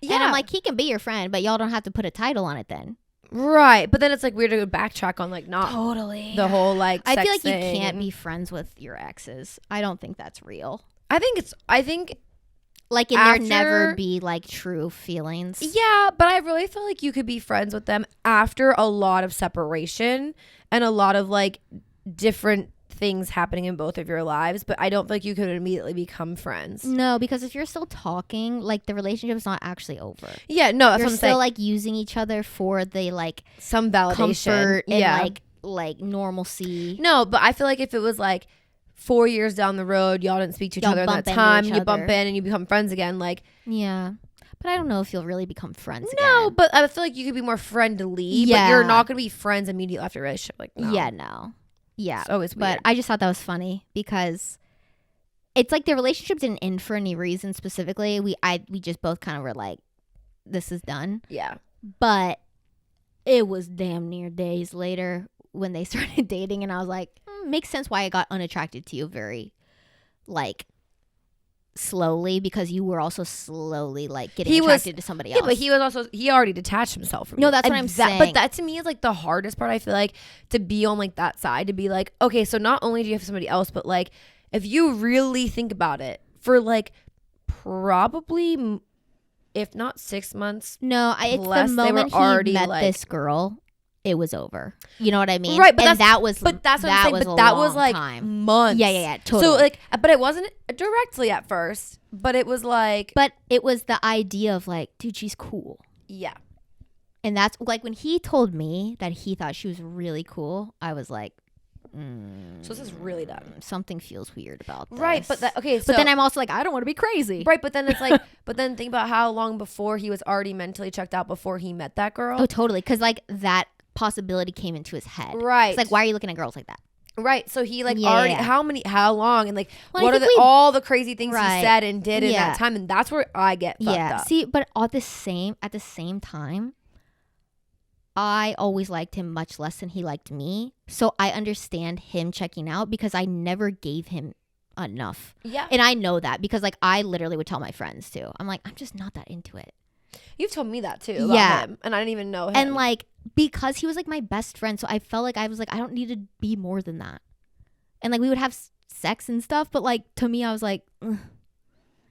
Yeah. And I'm like, he can be your friend, but y'all don't have to put a title on it then. Right. But then it's like weird to backtrack on like not totally the whole like I feel like thing. You can't be friends with your exes. I don't think that's real. I think like in there never be like true feelings. Yeah, but I really feel like you could be friends with them after a lot of separation and a lot of like different things happening in both of your lives, but I don't feel like you could immediately become friends. No, because if you're still talking, like the relationship is not actually over. Yeah, no, that's you're what I'm still saying. Like using each other for the like some validation comfort and like normalcy. No, but I feel like if it was like 4 years down the road, y'all didn't speak to each other in that time, you bump in and you become friends again, like yeah. But I don't know if you'll really become friends again. No, but I feel like you could be more friendly, but you're not going to be friends immediately after a relationship. Like, no. Yeah, no. Yeah, it's always weird. But I just thought that was funny because it's like the relationship didn't end for any reason specifically. We just both kind of were like, this is done. Yeah. But it was damn near days later when they started dating, and I was like, makes sense why I got unattracted to you very, like, slowly, because you were also slowly like getting attracted to somebody else. Yeah, but he already detached himself from you. No, that's what I'm saying. But that to me is like the hardest part. I feel like to be on like that side, to be like, okay, so not only do you have somebody else, but like if you really think about it, for like probably if not 6 months, it's the moment he met like, this girl. It was over. You know what I mean? Right, but that was what I'm saying. But that was like months. Yeah, totally. So like, but it wasn't directly at first. But it was like, but it was the idea of like, dude, she's cool. Yeah, and that's like when he told me that he thought she was really cool. I was like, so this is really dumb. Something feels weird about this. Right, but but then I'm also like, I don't want to be crazy. Right, but then it's like, but then think about how long before he was already mentally checked out before he met that girl. Oh, totally. Because like that possibility came into his head. Right. It's like, why are you looking at girls like that? Right. So he like already how long and like what are all the crazy things he said and did in that time, and that's where I get fucked up. See, but at the same time, I always liked him much less than he liked me. So I understand him checking out because I never gave him enough. Yeah. And I know that because like I literally would tell my friends too. I'm like, I'm just not that into it. You've told me that too about him, and I didn't even know him. And like because he was like my best friend, so I felt like I was like I don't need to be more than that. And like we would have sex and stuff, but like to me I was like ugh.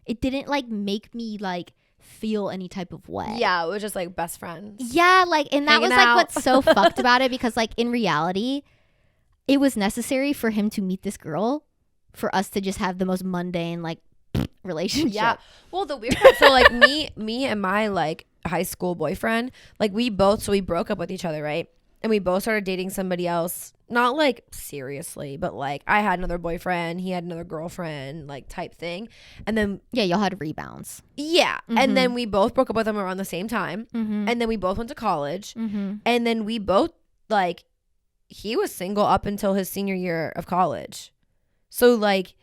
It didn't like make me like feel any type of way. Yeah, it was just like best friends. Yeah, like and that Hanging was like out. what's so fucked about it because like in reality it was necessary for him to meet this girl for us to just have the most mundane like relationship. Yeah. Well, the weird part, so like me and my like high school boyfriend, like we broke up with each other, right? And we both started dating somebody else, not like seriously, but like I had another boyfriend, he had another girlfriend, like type thing. And then Yeah, y'all had rebounds. yeah, and then we both broke up with him around the same time. Mm-hmm. And then we both went to college. Mm-hmm. And then we both like he was single up until his senior year of college. So like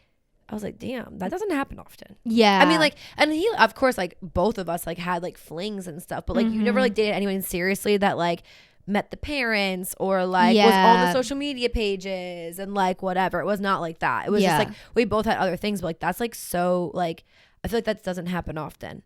I was like, damn, that doesn't happen often. Yeah. I mean, like, and he, of course, like both of us like had like flings and stuff, but like you never like dated anyone seriously that like met the parents or like was on the social media pages and like whatever. It was not like that. It was just like we both had other things, but like that's like so like I feel like that doesn't happen often.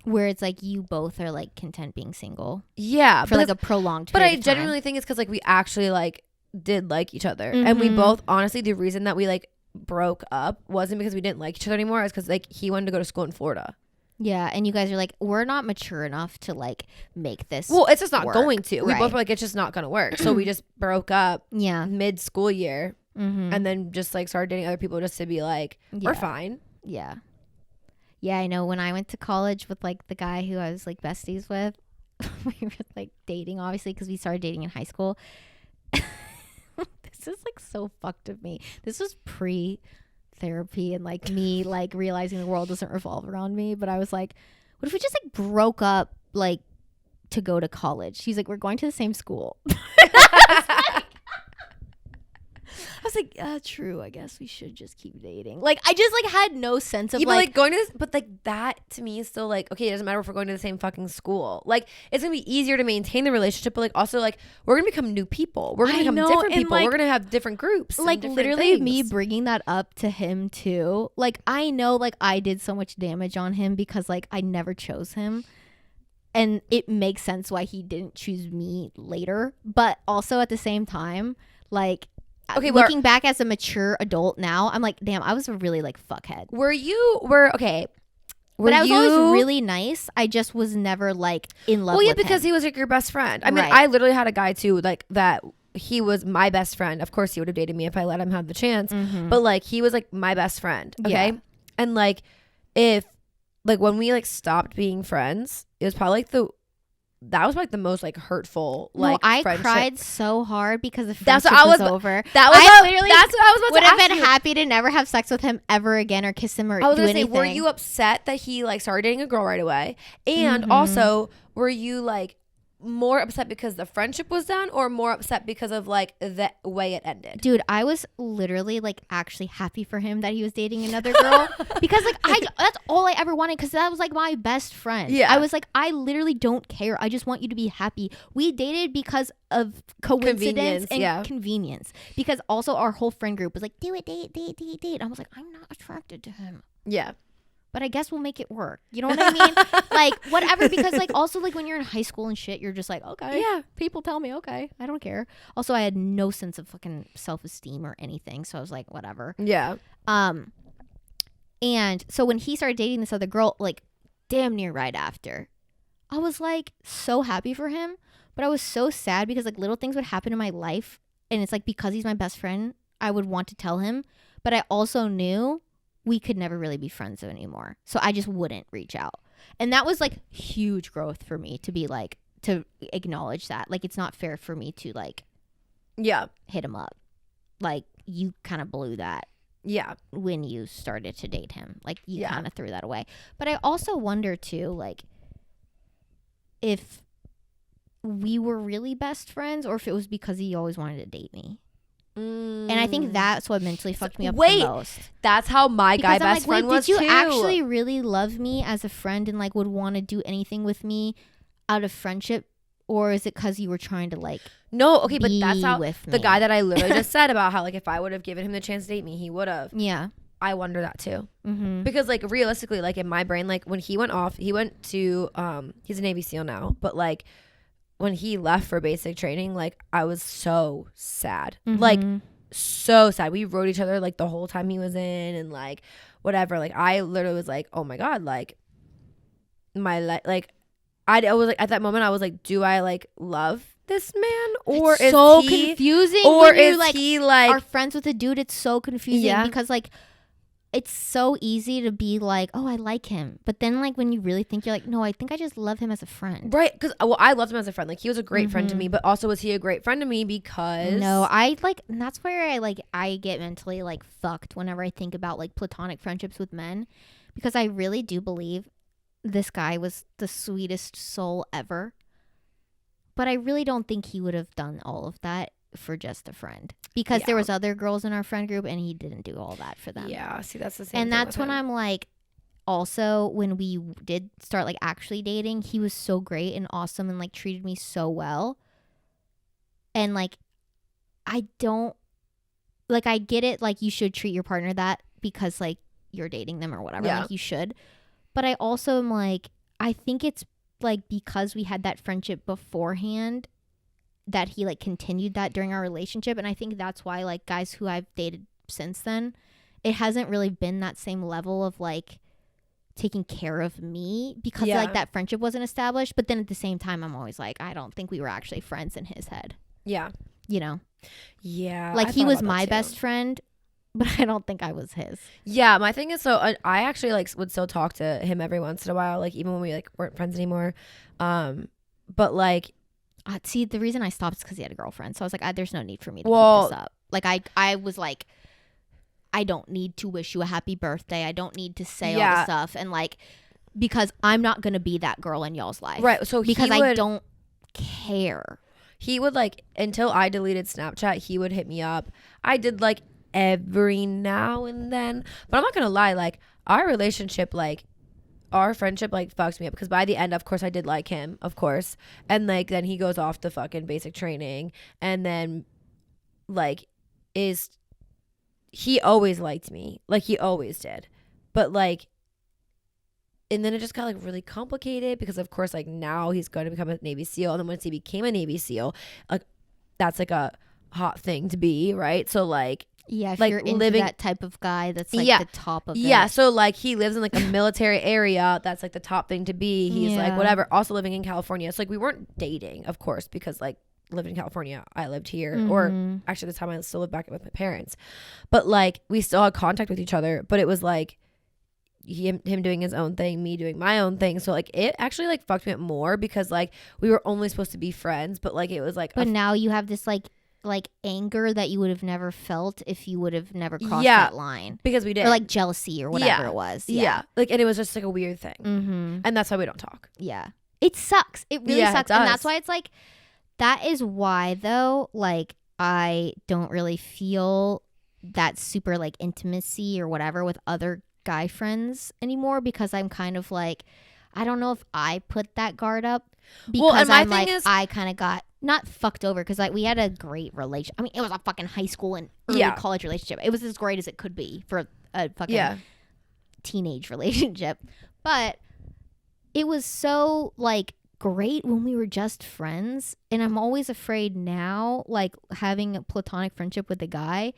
Where it's like you both are like content being single. Yeah, For like a prolonged but period I of time. genuinely think it's because like we actually like did like each other, and we both honestly the reason that we like broke up wasn't because we didn't like each other anymore. It's because like he wanted to go to school in Florida. Yeah, and you guys are like, we're not mature enough to like make this. Well, it's just not work. going to. We Right. both were like, it's just not gonna work. So we just broke up Yeah. mid school year, Mm-hmm. and then just like started dating other people just to be like, we're fine. Yeah. Yeah, I know when I went to college with like the guy who I was like besties with, we were like dating obviously because we started dating in high school. This is like so fucked of me. This was pre-therapy and like me like realizing the world doesn't revolve around me. But I was like, what if we just like broke up like to go to college? He's like, we're going to the same school. I was like, true. I guess we should just keep dating. Like, I just like had no sense of Yeah, but like, like going to this, but like that to me is still like, okay, it doesn't matter if we're going to the same fucking school. Like it's gonna be easier to maintain the relationship, but like also like we're gonna become new people. We're gonna become different people. Like, we're gonna have different groups. Like different literally things. me bringing that up to him too. Like I know like I did so much damage on him because like I never chose him. And it makes sense why he didn't choose me later. But also at the same time, like okay, looking back as a mature adult now, I'm like, damn, I was a really like fuckhead. But I was always really nice. I just was never like in love with him. because he was like your best friend. I mean, Right. I literally had a guy too, like that he was my best friend. Of course he would have dated me if I let him have the chance. But like he was like my best friend. Okay. Yeah. And like if like when we like stopped being friends, it was probably like that was like the most like hurtful like I friendship. cried so hard because the That's friendship what was over. That was I literally that's what I was about would to have ask been you. happy to never have sex with him ever again or kiss him or I was do gonna say, anything. were you upset that he like started dating a girl right away? And also, were you like more upset because the friendship was done or more upset because of like the way it ended? Dude, I was literally like actually happy for him that he was dating another girl because like that's all I ever wanted because that was like my best friend. Yeah. I was like, I literally don't care. I just want you to be happy. We dated because of coincidence and convenience because also our whole friend group was like, do it, date. I was like, I'm not attracted to him. Yeah. But I guess we'll make it work. You know what I mean? Like, whatever. Because, like, also, like, when you're in high school and shit, you're just like, okay. Yeah. People tell me, okay. I don't care. Also, I had no sense of fucking self-esteem or anything. So I was like, whatever. Yeah. And so when he started dating this other girl, like, damn near right after, I was, like, so happy for him. But I was so sad because, like, little things would happen in my life. And it's, like, because he's my best friend, I would want to tell him. But I also knew we could never really be friends anymore. So I just wouldn't reach out. And that was like huge growth for me to be like, to acknowledge that. Like, it's not fair for me to like, hit him up. Like, you kind of blew that. Yeah. When you started to date him. Like, you kind of threw that away. But I also wonder too, like, if we were really best friends or if it was because he always wanted to date me. And I think that's what mentally fucked me up the most. That's how my guy best friend was too. Did you actually really love me as a friend and like would want to do anything with me out of friendship Or is it because you were trying to like No, okay, but be that's how with the me? guy that I literally just said about how like if I would have given him the chance to date me, he would have. Yeah. I wonder that too. Mm-hmm. Because like realistically, like in my brain, like when he went to he's a Navy SEAL now, but like when he left for basic training, like I was so sad. Like so sad. We wrote each other like the whole time he was in and like whatever. Like I literally was like, oh my God, like like I was like at that moment I was like, do I like love this man or it's is so he confusing or when is you like he like are friends with a dude? It's so confusing Yeah. because like it's so easy to be like, oh, I like him, but then like when you really think, you're like, no, I think I just love him as a friend. right? Because well, I loved him as a friend. Like he was a great friend to me, but also was he a great friend to me because No, I like, and that's where I get mentally like fucked whenever I think about like platonic friendships with men, because I really do believe this guy was the sweetest soul ever, but I really don't think he would have done all of that for just a friend, because there was other girls in our friend group and he didn't do all that for them. Yeah, see, that's the same And thing that's with when him. I'm like, also when we did start like actually dating, he was so great and awesome and like treated me so well. And like I don't like, I get it, like you should treat your partner that because like you're dating them or whatever. Yeah. Like you should. But I also am like, I think it's like because we had that friendship beforehand that he like continued that during our relationship. And I think that's why like guys who I've dated since then, it hasn't really been that same level of like taking care of me because like that friendship wasn't established. But then at the same time, I'm always like, I don't think we were actually friends in his head. Yeah. You know? Yeah. Like he was my best friend, but I don't think I was his. Yeah. My thing is, so I actually like would still talk to him every once in a while, like even when we like weren't friends anymore. But like, see, the reason I stopped is because he had a girlfriend. So I was like, there's no need for me to keep this up. Like I was like, I don't need to wish you a happy birthday. I don't need to say all the stuff. And like, because I'm not going to be that girl in y'all's life. Right. So because I don't care. He would like, until I deleted Snapchat, he would hit me up. I did like every now and then, but I'm not going to lie. Like our relationship, like our friendship like fucks me up because by the end, of course, I did like him, of course. And like, then he goes off to fucking basic training and then like he always liked me. Like he always did. But like, and then it just got like really complicated because of course like now he's going to become a Navy SEAL. And then once he became a Navy SEAL, like that's like a hot thing to be, right? So like, yeah, if like you're into that type of guy that's like the top of it. Yeah, so like he lives in like a military area. That's like the top thing to be. He's like whatever. Also living in California. So like we weren't dating, of course, because like lived in California, I lived here, or actually the time I still lived back with my parents. But like we still had contact with each other, but it was like him doing his own thing, me doing my own thing. So like it actually like fucked me up more because like we were only supposed to be friends, but like it was like but now you have this like anger that you would have never felt if you would have never crossed that line, because we did, or like jealousy or whatever it was. Like, and it was just like a weird thing, and that's why we don't talk. It sucks. It really sucks. And that's why it's like, that is why though, like I don't really feel that super like intimacy or whatever with other guy friends anymore, because I'm kind of like, I don't know if I put that guard up because I'm like, I kind of got not fucked over because like we had a great relationship. I mean, it was a fucking high school and early college relationship. It was as great as it could be for a fucking teenage relationship, but it was so like great when we were just friends. And I'm always afraid now, like having a platonic friendship with a guy,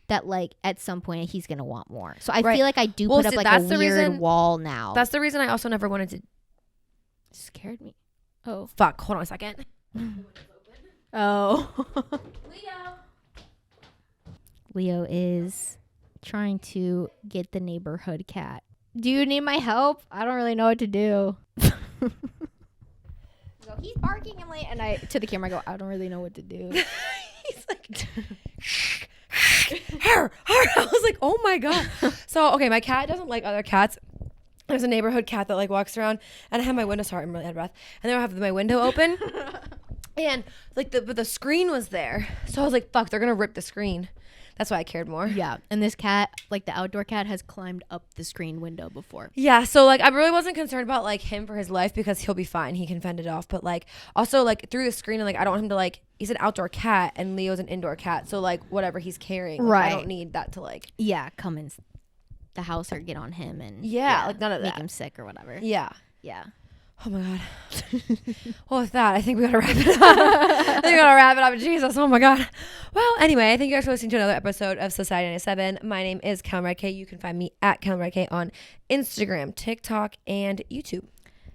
that like at some point he's gonna want more. So I feel like I do put up like a weird wall now. That's the reason I also never wanted to. Scared me. Oh fuck! Hold on a second. Oh. Leo is trying to get the neighborhood cat. Do you need my help? I don't really know what to do. So he's barking and I to the camera I go, I don't really know what to do. He's like her. I was like, oh my god. So okay, my cat doesn't like other cats. There's a neighborhood cat that like walks around, and I have my window. Sorry, I'm really out of breath. And then I have my window open, and like the screen was there, so I was like, fuck, they're gonna rip the screen. That's why I cared more. Yeah. And this cat, like the outdoor cat, has climbed up the screen window before. Yeah. So like I really wasn't concerned about like him for his life because he'll be fine. He can fend it off. But like also like through the screen and like I don't want him to like, he's an outdoor cat and Leo's an indoor cat. So like whatever he's carrying, like, right. I don't need that to like. Yeah. Come in the house or get on him and like none of that. Make him sick or whatever. Yeah. Yeah. Oh my God. Well, with that, I think we gotta wrap it up. I think we gotta wrap it up. Jesus. Oh my God. Well, anyway, I thank you guys for listening to another episode of Society 97. My name is Calum K. You can find me at Calum K on Instagram, TikTok, and YouTube.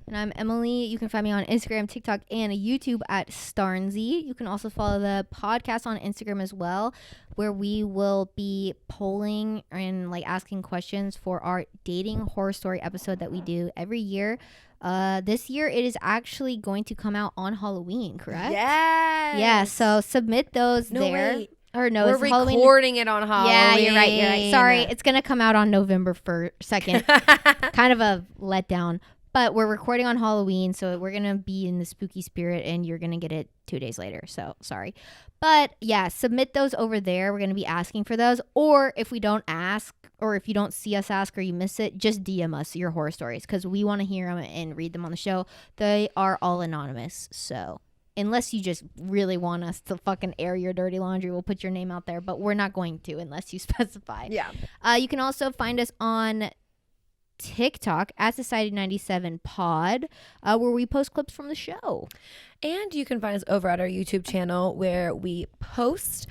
And I'm Emily. You can find me on Instagram, TikTok, and YouTube at Starnsy. You can also follow the podcast on Instagram as well, where we will be polling and like asking questions for our dating horror story episode that we do every year. This year it is actually going to come out on Halloween, correct? Yes. Yeah, so submit those there. Wait. Or no, we're it's Halloween. recording it on Halloween. Yeah, you're right. Sorry, it's going to come out on November 2nd. Kind of a letdown. But we're recording on Halloween, so we're going to be in the spooky spirit, and you're going to get it 2 days later. So, sorry. But, yeah, submit those over there. We're going to be asking for those. Or if we don't ask, or if you don't see us ask or you miss it, just DM us your horror stories, because we want to hear them and read them on the show. They are all anonymous, so unless you just really want us to fucking air your dirty laundry, we'll put your name out there. But we're not going to unless you specify. Yeah. You can also find us on TikTok at Society97Pod, where we post clips from the show. And you can find us over at our YouTube channel where we post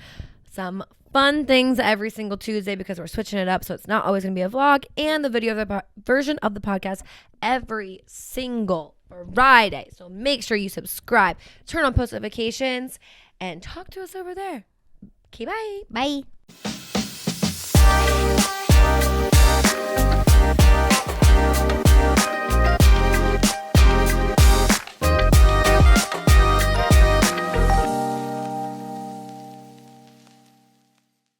some fun things every single Tuesday because we're switching it up. So it's not always going to be a vlog, and the video of the version of the podcast every single Friday. So make sure you subscribe, turn on post notifications, and talk to us over there. Okay, bye. Bye.